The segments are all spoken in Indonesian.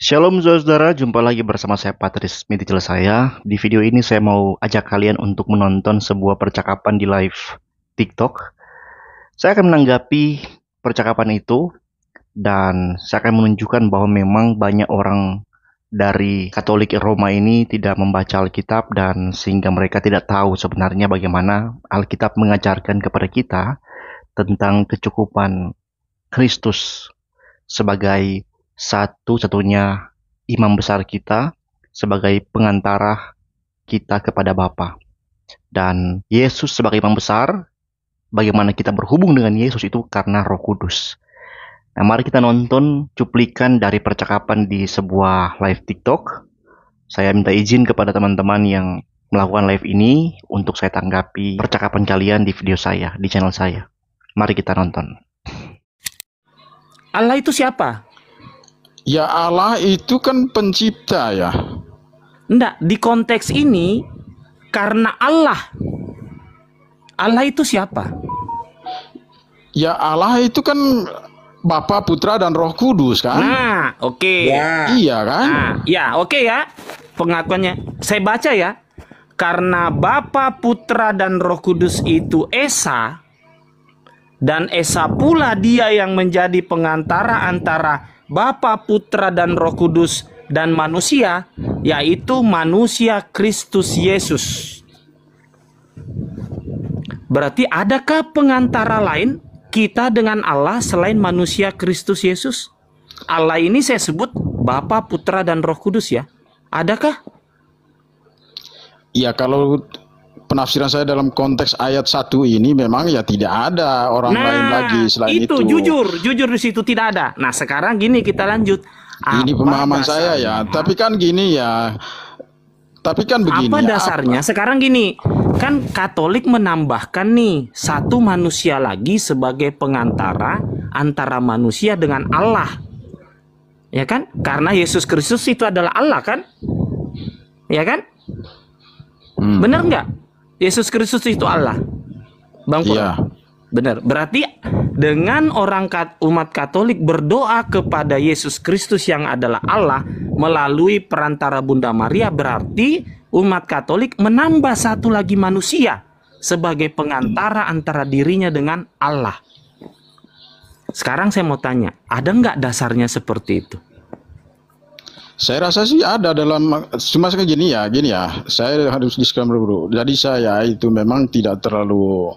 Shalom saudara, jumpa lagi bersama saya Patris Minticil saya. Di video ini saya mau ajak kalian untuk menonton sebuah percakapan di live TikTok. Saya akan menanggapi percakapan itu dan saya akan menunjukkan bahwa memang banyak orang dari Katolik Roma ini tidak membaca Alkitab dan sehingga mereka tidak tahu sebenarnya bagaimana Alkitab mengajarkan kepada kita tentang kecukupan Kristus sebagai satu-satunya imam besar kita, sebagai pengantara kita kepada Bapa. Dan Yesus sebagai imam besar, bagaimana kita berhubung dengan Yesus itu karena Roh Kudus. Nah, mari kita nonton cuplikan dari percakapan di sebuah live TikTok. Saya minta izin kepada teman-teman yang melakukan live ini untuk saya tanggapi percakapan kalian di video saya, di channel saya. Mari kita nonton. Allah itu siapa? Ya, Allah itu kan pencipta ya. Enggak, di konteks ini karena Allah. Allah itu siapa? Ya, Allah itu kan Bapa, Putra dan Roh Kudus kan? Nah, oke. Ya. Iya kan? Nah, ya, oke ya. Pengakuannya. Saya baca ya. Karena Bapa, Putra dan Roh Kudus itu Esa, dan Esa pula dia yang menjadi pengantara antara Bapa, Putra dan Roh Kudus dan manusia, yaitu manusia Kristus Yesus. Berarti adakah pengantara lain kita dengan Allah selain manusia Kristus Yesus? Allah ini saya sebut Bapa, Putra dan Roh Kudus ya. Adakah? Ya, kalau penafsiran saya dalam konteks ayat 1 ini memang ya tidak ada orang lain lagi selain itu. Jujur di situ tidak ada. Nah, sekarang gini kita lanjut. Ini pemahaman saya ya. Tapi kan gini ya. Tapi kan begini. Apa dasarnya? Sekarang gini, kan Katolik menambahkan nih satu manusia lagi sebagai pengantara antara manusia dengan Allah. Ya kan? Karena Yesus Kristus itu adalah Allah kan? Ya kan? Benar nggak? Yesus Kristus itu Allah. Bang Pura. Iya. Benar. Berarti dengan umat Katolik berdoa kepada Yesus Kristus yang adalah Allah melalui perantara Bunda Maria, berarti umat Katolik menambah satu lagi manusia sebagai pengantara antara dirinya dengan Allah. Sekarang saya mau tanya, ada nggak dasarnya seperti itu? Saya rasa sih ada dalam, cuma gini ya, saya harus disclaimer dulu. Jadi saya itu memang tidak terlalu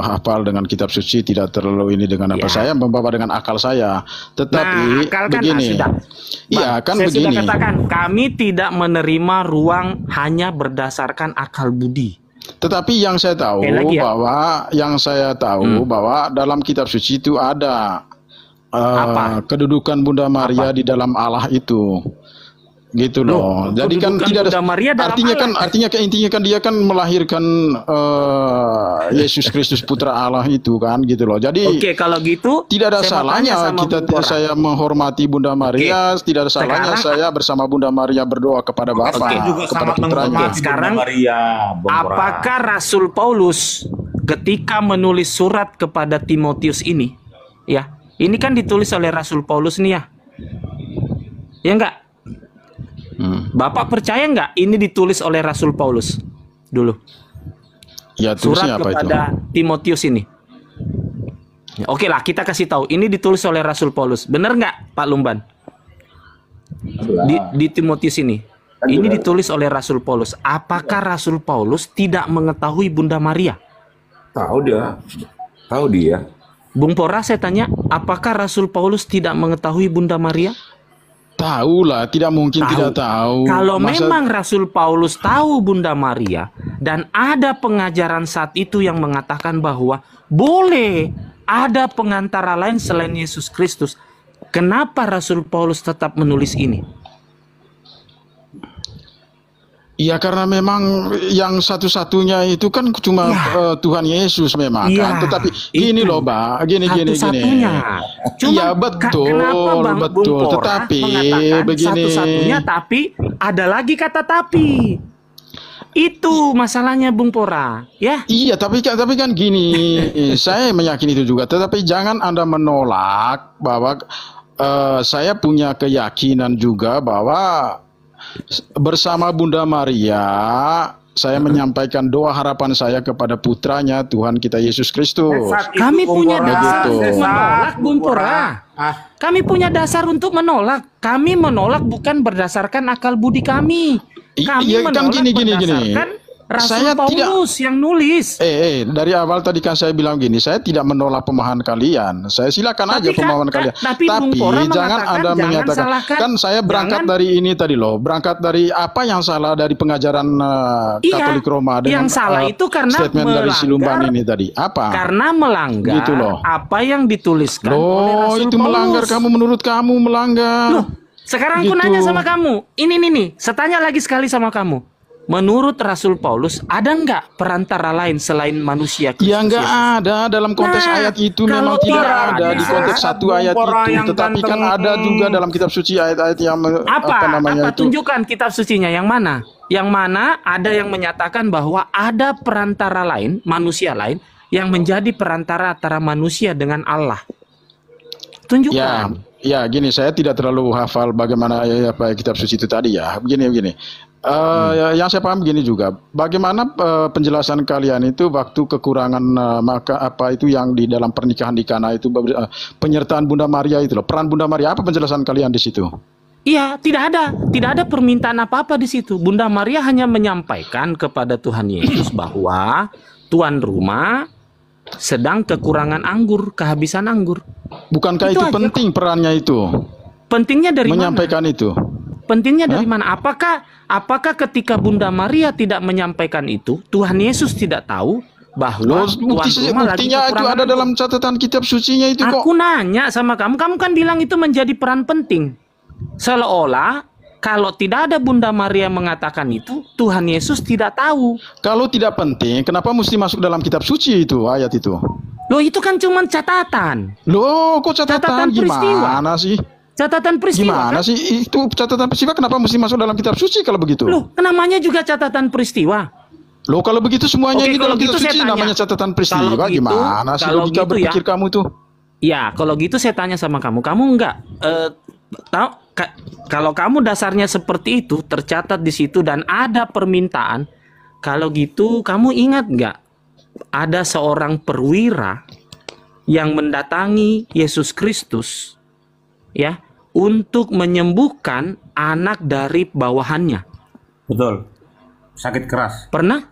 hafal dengan kitab suci, tidak terlalu ini dengan apa, saya membawa dengan akal saya. Tetapi akal kan, begini, iya kan saya begini. Sudah katakan, kami tidak menerima ruang hanya berdasarkan akal budi. Tetapi yang saya tahu bahwa dalam kitab suci itu ada kedudukan Bunda Maria di dalam Allah itu, gitu loh. Jadi kan tidak ada artinya kan dia kan melahirkan Yesus Kristus Putra Allah itu kan, gitu loh. Jadi kalau gitu tidak ada salahnya saya menghormati Bunda Maria, tidak ada salahnya saya bersama Bunda Maria berdoa kepada Bapa, kepada Putranya. Sekarang apakah Rasul Paulus ketika menulis surat kepada Timotius ini, ya? Ini kan ditulis oleh Rasul Paulus nih ya. Ya enggak? Bapak percaya enggak ini ditulis oleh Rasul Paulus dulu? Ya, surat apa kepada itu? Timotius ini. Ya, oke lah, kita kasih tahu. Ini ditulis oleh Rasul Paulus. Benar enggak, Pak Lumban? Di Timotius ini. Ini ditulis oleh Rasul Paulus. Apakah Rasul Paulus tidak mengetahui Bunda Maria? Tahu dia. Bung Pora, saya tanya, apakah Rasul Paulus tidak mengetahui Bunda Maria? Tahu lah, tidak mungkin tidak tahu. Kalau memang Rasul Paulus tahu Bunda Maria dan ada pengajaran saat itu yang mengatakan bahwa boleh ada pengantara lain selain Yesus Kristus, kenapa Rasul Paulus tetap menulis ini? Ya, karena memang yang satu-satunya itu kan cuma Tuhan Yesus memang kan. Tetapi gini loh, Mbak, gini. Iya, betul. Tetapi begini. Satu-satunya, tapi ada lagi kata tapi. Itu masalahnya, Bung Pora, ya. Iya, tapi kan gini, saya meyakini itu juga. Tetapi jangan Anda menolak bahwa saya punya keyakinan juga bahwa bersama Bunda Maria, saya menyampaikan doa harapan saya kepada putranya Tuhan kita Yesus Kristus. Kami punya dasar Begitu. untuk menolak, Bung Pora. Kami punya dasar untuk menolak. Kami menolak bukan berdasarkan akal budi kami. Kami Iya, kan menolak gini. berdasarkan Rasul Saya Paulus yang nulis. Dari awal tadi kan saya bilang gini, saya tidak menolak pemahaman kalian. Saya silakan aja pemahaman kalian. Tapi Bung Pora jangan mengatakan, Anda menyatakan. salahkan, Kan saya berangkat dari ini tadi loh. Berangkat dari apa yang salah dari pengajaran Katolik Roma dengan yang salah itu karena statement dari Silumban ini tadi. Apa? Karena melanggar Gitu loh. apa yang dituliskan oleh Loh, Rasul itu Paulus. melanggar kamu menurut kamu melanggar. Loh, sekarang aku Gitu. nanya sama kamu. Ini nih, saya tanya lagi sekali sama kamu. Menurut Rasul Paulus, ada nggak perantara lain selain manusia Kristus Ya nggak Yesus? ada dalam konteks Nah, ayat itu, kalau memang tidak tidak ada di ada, konteks satu ayat itu, tetapi kan ada juga dalam kitab suci ayat-ayat yang Apa itu. tunjukkan kitab sucinya yang mana? Yang mana ada yang menyatakan bahwa ada perantara lain, manusia lain yang menjadi perantara antara manusia dengan Allah. Tunjukkan. Ya, gini, saya tidak terlalu hafal bagaimana apa kitab suci itu tadi ya. Begini. Yang saya paham begini juga. Bagaimana penjelasan kalian itu waktu kekurangan maka apa itu yang di dalam pernikahan di Kana itu penyertaan Bunda Maria itu loh. Peran Bunda Maria, apa penjelasan kalian di situ? Iya, tidak ada permintaan apa-apa di situ. Bunda Maria hanya menyampaikan kepada Tuhan Yesus bahwa tuan rumah sedang kekurangan anggur, kehabisan anggur. Bukankah Itu itu aja. penting perannya itu? Pentingnya dari mana? Menyampaikan itu. Pentingnya dari mana? Apakah ketika Bunda Maria tidak menyampaikan itu, Tuhan Yesus tidak tahu bahwa Loh, tuan rumah lagi buktinya itu kekurangan ada anggur? dalam catatan kitab sucinya itu kok. Aku nanya sama kamu kan bilang itu menjadi peran penting. Seolah-olah kalau tidak ada Bunda Maria mengatakan itu, Tuhan Yesus tidak tahu. Kalau tidak penting, kenapa mesti masuk dalam kitab suci itu ayat itu? Loh, itu kan cuma catatan. Loh, kok Catatan catatan peristiwa. gimana sih? Catatan peristiwa. Gimana Kan? sih itu catatan peristiwa? Kenapa mesti masuk dalam kitab suci kalau begitu? Loh, namanya juga catatan peristiwa. Loh, kalau begitu semuanya Oke, ini kalau dalam kitab gitu saya suci tanya. namanya catatan peristiwa. Kalau gitu- Gimana sih kalau logika gitu berpikir kamu tuh? Ya, kalau gitu saya tanya sama kamu. Kamu enggak tahu kalau kamu dasarnya seperti itu tercatat di situ dan ada permintaan. Kalau gitu kamu ingat nggak ada seorang perwira yang mendatangi Yesus Kristus ya untuk menyembuhkan anak dari bawahannya. Betul. Sakit keras. Pernah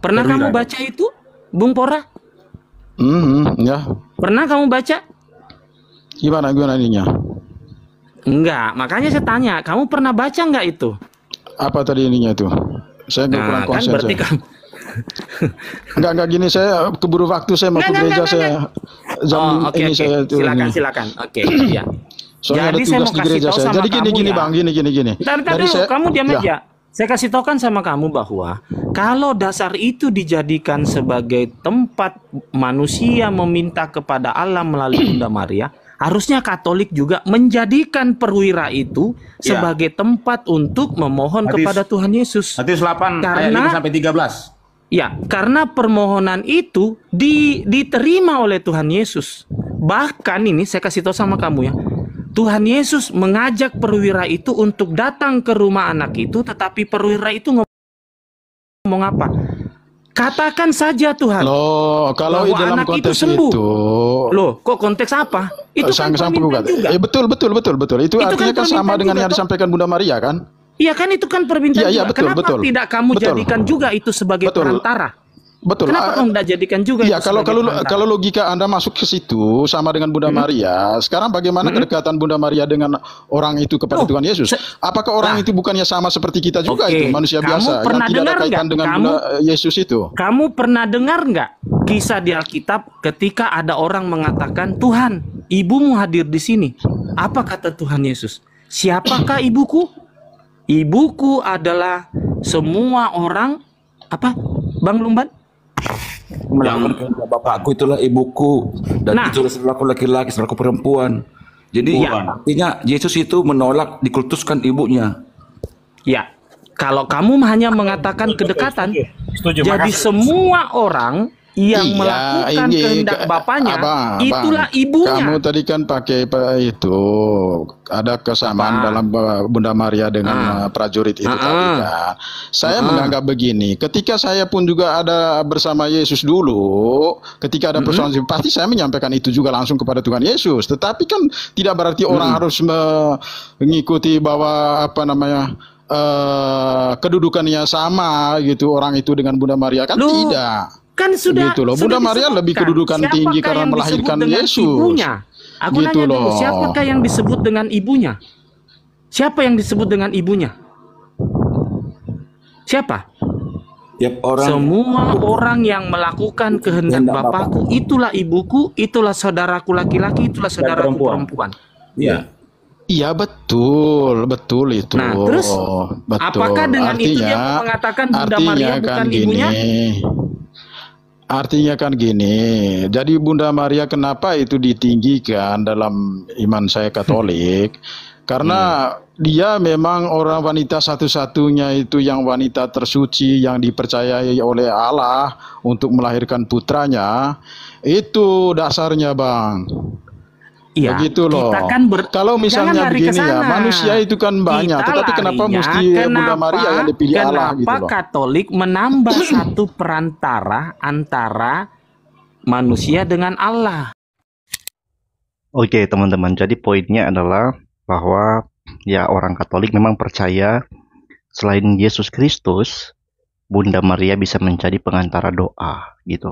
Perwira kamu itu. baca itu, Bung Pora? Ya. Pernah kamu baca? Gimana ininya? Enggak, makanya saya tanya, kamu pernah baca nggak itu? Apa tadi ininya itu? Saya nggak kurang Nah, kan konsen. berarti Saya. kamu Enggak gini, saya keburu waktu, saya mau ke gereja, saya jam oke, ini oke. saya itu Silakan, ini. silakan. Oke, ya. Soalnya Jadi ada saya tugas mau di kasih gereja tahu saya. sama Jadi kamu gini ya. Bang, gini. Bentar Jadi dulu, kamu diam ya. aja. Saya kasih tahukan sama kamu bahwa kalau dasar itu dijadikan sebagai tempat manusia meminta kepada Allah melalui Bunda Maria, harusnya Katolik juga menjadikan perwira itu Ya. sebagai tempat untuk memohon Hadis- kepada Tuhan Yesus. Matius 8 ayat Karena- 5 sampai 13. Ya, karena permohonan itu diterima oleh Tuhan Yesus. Bahkan ini saya kasih tahu sama kamu ya. Tuhan Yesus mengajak perwira itu untuk datang ke rumah anak itu, tetapi perwira itu ngomong apa? Katakan saja Tuhan. Loh, kalau bahwa dalam anak itu konteks sembuh. itu, Loh, kok konteks apa? Itu kan sang permintaan penggugat. juga. Betul. Itu Itu artinya kan kan sama permintaan dengan juga, yang toh. disampaikan Bunda Maria kan? Iya kan itu kan permintaan Iya, juga. betul, Kenapa betul. tidak kamu Betul. jadikan juga itu sebagai Betul. perantara? Betul. Kenapa kamu tidak jadikan juga Iya, itu sebagai perantara? kalau logika Anda masuk ke situ sama dengan Bunda Maria, sekarang bagaimana kedekatan Bunda Maria dengan orang itu kepada Loh, Tuhan Yesus? Apakah orang itu bukannya sama seperti kita juga Oke, itu, manusia kamu biasa pernah yang tidak ada dengar kaitan nggak? dengan Bunda Yesus itu? Kamu pernah dengar nggak kisah di Alkitab ketika ada orang mengatakan, Tuhan, ibumu hadir di sini. Apa kata Tuhan Yesus? Siapakah ibuku? Ibuku adalah semua orang, apa? Bang Lumban? Melakukan kehendak bapakku itulah ibuku, dan Nah. itulah saudaraku laki-laki, saudaraku perempuan. Jadi Ya. artinya Yesus itu menolak dikultuskan ibunya. Ya, kalau kamu hanya mengatakan kedekatan, Setuju. jadi Makasih. semua orang yang Iya, melakukan ini kehendak Bapaknya, abang, itulah kamu ibunya. tadi kan pakai itu ada kesamaan Apa? dalam Bunda Maria dengan Ah, prajurit itu ah, tadi ah, kan. Saya ah, ah. menganggap begini, ketika saya pun juga ada bersama Yesus dulu, ketika ada persoalan pasti saya menyampaikan itu juga langsung kepada Tuhan Yesus. Tetapi kan tidak berarti orang harus mengikuti bahwa apa namanya kedudukannya sama gitu orang itu dengan Bunda Maria kan Loh, tidak. kan sudah Gitu loh. Bunda Maria lebih disebutkan. kedudukan tinggi Siapakah karena yang disebut melahirkan dengan Yesus. ibunya? Aku Gitu nanya dulu, loh. siapakah yang disebut dengan ibunya? Siapa yang disebut dengan ibunya? Siapa? Tiap orang Semua orang yang melakukan kehendak Kehendak Bapakku, itulah ibuku, itulah saudaraku laki-laki, itulah saudaraku perempuan. Iya. Iya betul itu. Nah, terus betul. apakah dengan itu dia mau mengatakan Bunda Maria bukan ibunya? Artinya kan gini, jadi Bunda Maria kenapa itu ditinggikan dalam iman saya Katolik? Karena dia memang orang wanita satu-satunya itu yang wanita tersuci yang dipercayai oleh Allah untuk melahirkan putranya. Itu dasarnya, Bang. Iya, Begitu loh. kita kan Kalau misalnya jangan lari ke begini ya, sana. manusia itu kan banyak, Kita tetapi kenapa larinya, mesti Bunda Maria yang dipilih Allah gitu Kenapa loh? Katolik menambah satu perantara antara manusia dengan Allah? Oke teman-teman, jadi poinnya adalah bahwa ya orang Katolik memang percaya selain Yesus Kristus, Bunda Maria bisa menjadi pengantara doa gitu.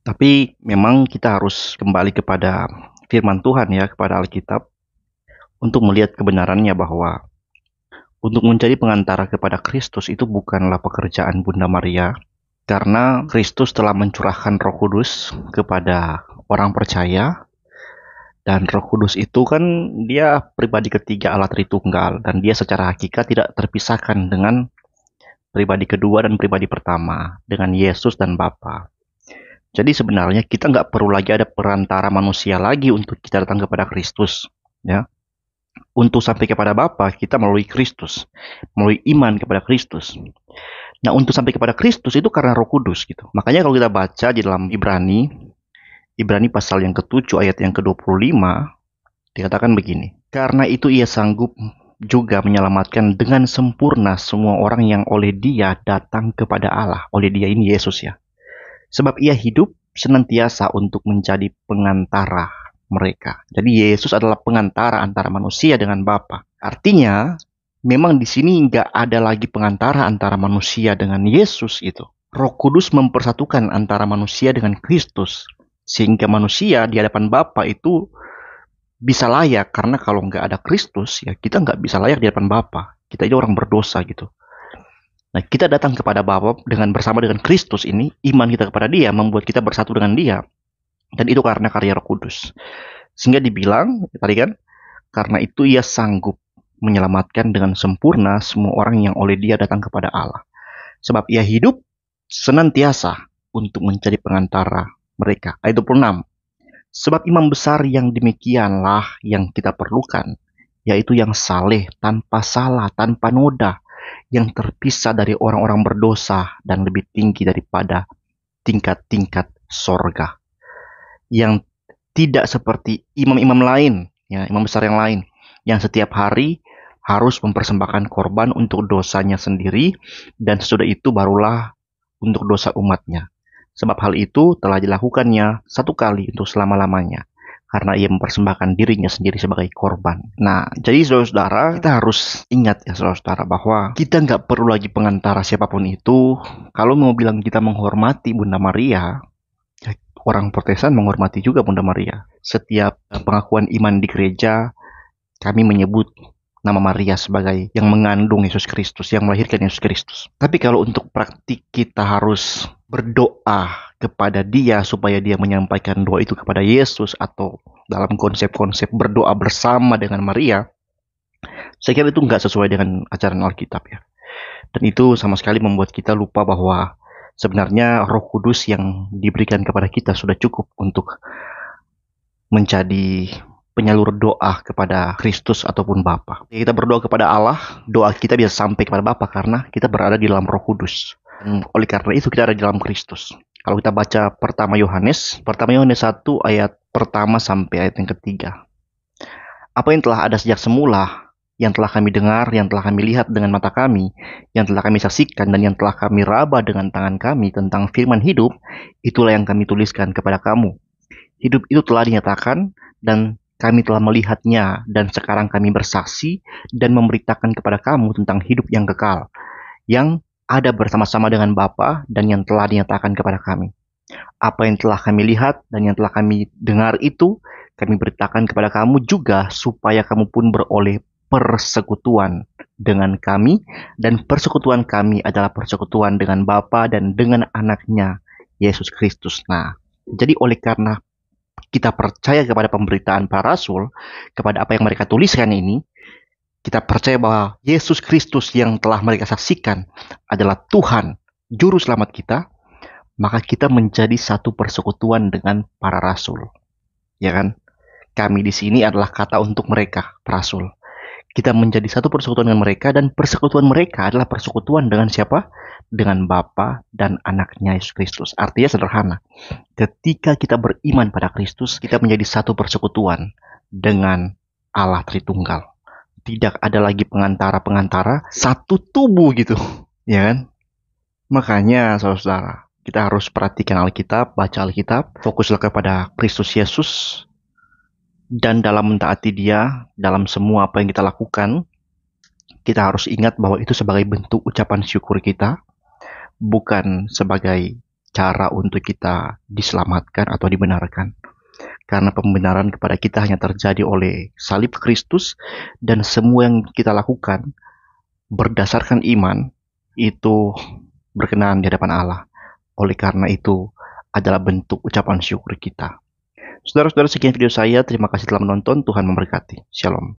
Tapi memang kita harus kembali kepada firman Tuhan ya, kepada Alkitab untuk melihat kebenarannya bahwa untuk menjadi pengantara kepada Kristus itu bukanlah pekerjaan Bunda Maria, karena Kristus telah mencurahkan Roh Kudus kepada orang percaya. Dan Roh Kudus itu kan dia pribadi ketiga Allah Tritunggal, dan dia secara hakikat tidak terpisahkan dengan pribadi kedua dan pribadi pertama, dengan Yesus dan Bapa. Jadi sebenarnya kita nggak perlu lagi ada perantara manusia lagi untuk kita datang kepada Kristus, ya. Untuk sampai kepada Bapa kita melalui Kristus, melalui iman kepada Kristus. Nah, untuk sampai kepada Kristus itu karena Roh Kudus gitu. Makanya kalau kita baca di dalam Ibrani pasal yang ke-7 ayat yang ke-25 dikatakan begini. Karena itu ia sanggup juga menyelamatkan dengan sempurna semua orang yang oleh dia datang kepada Allah. Oleh dia ini Yesus ya. Sebab ia hidup senantiasa untuk menjadi pengantara mereka. Jadi Yesus adalah pengantara antara manusia dengan Bapa. Artinya memang di sini nggak ada lagi pengantara antara manusia dengan Yesus gitu. Roh Kudus mempersatukan antara manusia dengan Kristus. Sehingga manusia di hadapan Bapa itu bisa layak. Karena kalau nggak ada Kristus ya kita nggak bisa layak di hadapan Bapa. Kita ini orang berdosa gitu. Nah, kita datang kepada Bapa bersama dengan Kristus ini, iman kita kepada Dia membuat kita bersatu dengan Dia. Dan itu karena karya Roh Kudus. Sehingga dibilang tadi kan, karena itu ia sanggup menyelamatkan dengan sempurna semua orang yang oleh dia datang kepada Allah. Sebab ia hidup senantiasa untuk menjadi pengantara mereka. Ayat 26. Sebab imam besar yang demikianlah yang kita perlukan, yaitu yang saleh, tanpa salah, tanpa noda, yang terpisah dari orang-orang berdosa dan lebih tinggi daripada tingkat-tingkat sorga. Yang tidak seperti imam-imam lain, ya, imam besar yang lain, yang setiap hari harus mempersembahkan korban untuk dosanya sendiri, dan sesudah itu barulah untuk dosa umatnya. Sebab hal itu telah dilakukannya satu kali untuk selama-lamanya, karena ia mempersembahkan dirinya sendiri sebagai korban. Nah, jadi saudara-saudara, kita harus ingat ya saudara-saudara, bahwa kita nggak perlu lagi pengantara siapapun itu. Kalau mau bilang kita menghormati Bunda Maria, orang Protestan menghormati juga Bunda Maria. Setiap pengakuan iman di gereja, kami menyebut nama Maria sebagai yang mengandung Yesus Kristus, yang melahirkan Yesus Kristus. Tapi kalau untuk praktik kita harus berdoa kepada Dia supaya Dia menyampaikan doa itu kepada Yesus, atau dalam konsep-konsep berdoa bersama dengan Maria, saya kira itu nggak sesuai dengan ajaran Alkitab ya. Dan itu sama sekali membuat kita lupa bahwa sebenarnya Roh Kudus yang diberikan kepada kita sudah cukup untuk menjadi penyalur doa kepada Kristus ataupun Bapa. Kita berdoa kepada Allah, doa kita bisa sampai kepada Bapa karena kita berada di dalam Roh Kudus. Oleh karena itu kita ada di dalam Kristus. Kalau kita baca pertama Yohanes 1 ayat pertama sampai ayat yang ketiga. Apa yang telah ada sejak semula, yang telah kami dengar, yang telah kami lihat dengan mata kami, yang telah kami saksikan, dan yang telah kami raba dengan tangan kami tentang firman hidup, itulah yang kami tuliskan kepada kamu. Hidup itu telah dinyatakan, dan kami telah melihatnya, dan sekarang kami bersaksi dan memberitakan kepada kamu tentang hidup yang kekal, yang ada bersama-sama dengan Bapa dan yang telah dinyatakan kepada kami. Apa yang telah kami lihat dan yang telah kami dengar itu, kami beritakan kepada kamu juga, supaya kamu pun beroleh persekutuan dengan kami, dan persekutuan kami adalah persekutuan dengan Bapa dan dengan anaknya, Yesus Kristus. Nah, jadi oleh karena kita percaya kepada pemberitaan para rasul, kepada apa yang mereka tuliskan ini, kita percaya bahwa Yesus Kristus yang telah mereka saksikan adalah Tuhan, Juru Selamat kita, maka kita menjadi satu persekutuan dengan para rasul. Ya kan? Kami di sini adalah kata untuk mereka, rasul. Kita menjadi satu persekutuan dengan mereka, dan persekutuan mereka adalah persekutuan dengan siapa? Dengan Bapa dan anaknya Yesus Kristus. Artinya sederhana. Ketika kita beriman pada Kristus, kita menjadi satu persekutuan dengan Allah Tritunggal. Tidak ada lagi pengantara-pengantara, satu tubuh gitu. Ya kan? Makanya saudara-saudara, kita harus perhatikan Alkitab, baca Alkitab, fokuslah kepada Kristus Yesus, dan dalam mentaati Dia, dalam semua apa yang kita lakukan, kita harus ingat bahwa itu sebagai bentuk ucapan syukur kita, bukan sebagai cara untuk kita diselamatkan atau dibenarkan. Karena pembenaran kepada kita hanya terjadi oleh salib Kristus, dan semua yang kita lakukan berdasarkan iman, itu berkenan di hadapan Allah. Oleh karena itu adalah bentuk ucapan syukur kita. Saudara-saudara, sekian video saya. Terima kasih telah menonton. Tuhan memberkati. Shalom.